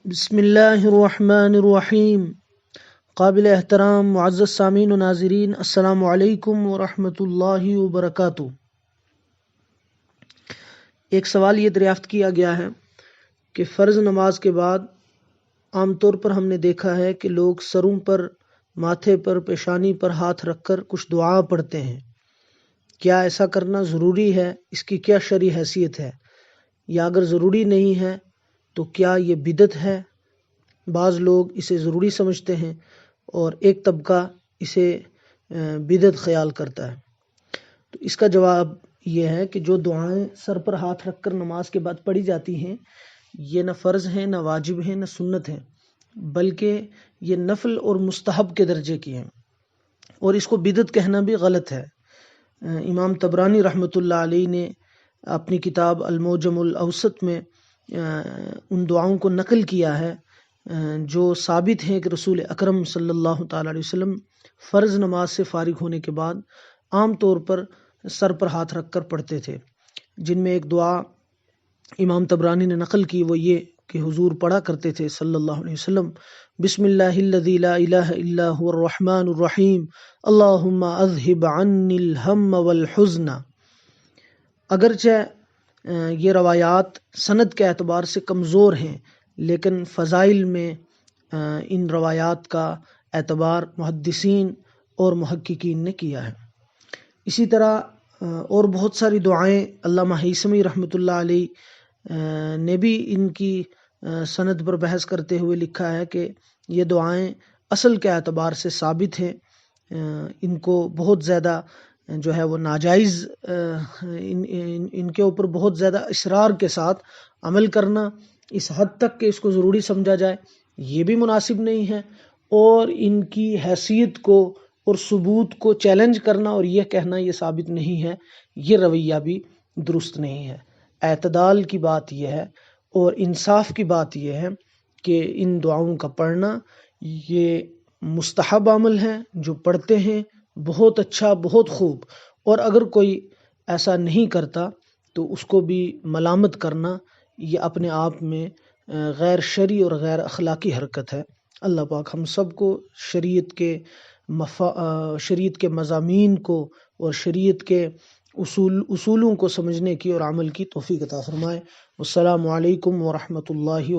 بسم اللہ الرحمن الرحیم۔ قابل احترام معزز سامعین و ناظرین، السلام علیکم ورحمۃ اللہ وبرکاتہ۔ ایک سوال یہ دریافت کیا گیا ہے کہ فرض نماز کے بعد عام طور پر ہم نے دیکھا ہے کہ لوگ سروں پر، ماتھے پر، پیشانی پر ہاتھ رکھ کر کچھ دعا پڑھتے ہیں۔ کیا ایسا کرنا ضروری ہے؟ اس کی کیا شرعی حیثیت ہے؟ یا اگر ضروری نہیں ہے تو کیا یہ بدعت ہے؟ بعض لوگ اسے ضروری سمجھتے ہیں اور ایک طبقہ اسے بدعت خیال کرتا ہے۔ تو اس کا جواب یہ ہے کہ جو دعائیں سر پر ہاتھ رکھ کر نماز کے بعد پڑھی جاتی ہیں، یہ نہ فرض ہیں، نہ واجب ہیں، نہ سنت ہیں، بلکہ یہ نفل اور مستحب کے درجے کی ہیں، اور اس کو بدعت کہنا بھی غلط ہے۔ امام طبرانی رحمۃ اللہ علیہ نے اپنی کتاب المعجم الاوسط میں ان دعاؤں کو نقل کیا ہے جو ثابت ہیں کہ رسول اکرم صلی اللہ تعالیٰ علیہ وسلم فرض نماز سے فارغ ہونے کے بعد عام طور پر سر پر ہاتھ رکھ کر پڑھتے تھے، جن میں ایک دعا امام طبرانی نے نقل کی، وہ یہ کہ حضور پڑھا کرتے تھے صلی اللہ علیہ وسلم: بسم اللہ الذی لا الہ الا هو الرحمن الرحیم اللہم اذہب عنی الہم والحزن۔ اگرچہ یہ روایات سند کے اعتبار سے کمزور ہیں، لیکن فضائل میں ان روایات کا اعتبار محدثین اور محققین نے کیا ہے۔ اسی طرح اور بہت ساری دعائیں علامہ ہیثمی رحمۃ اللہ علیہ نے بھی ان کی سند پر بحث کرتے ہوئے لکھا ہے کہ یہ دعائیں اصل کے اعتبار سے ثابت ہیں، ان کو بہت زیادہ جو ہے وہ ناجائز، ان کے اوپر بہت زیادہ اصرار کے ساتھ عمل کرنا اس حد تک کہ اس کو ضروری سمجھا جائے، یہ بھی مناسب نہیں ہے، اور ان کی حیثیت کو اور ثبوت کو چیلنج کرنا اور یہ کہنا یہ ثابت نہیں ہے، یہ رویہ بھی درست نہیں ہے۔ اعتدال کی بات یہ ہے اور انصاف کی بات یہ ہے کہ ان دعاؤں کا پڑھنا یہ مستحب عمل ہے، جو پڑھتے ہیں بہت اچھا، بہت خوب، اور اگر کوئی ایسا نہیں کرتا تو اس کو بھی ملامت کرنا یہ اپنے آپ میں غیر شرعی اور غیر اخلاقی حرکت ہے۔ اللہ پاک ہم سب کو شریعت کے مضامین کو اور شریعت کے اصولوں کو سمجھنے کی اور عمل کی توفیق عطا فرمائے۔ والسلام علیکم ورحمۃ اللہ وبرکاتہ۔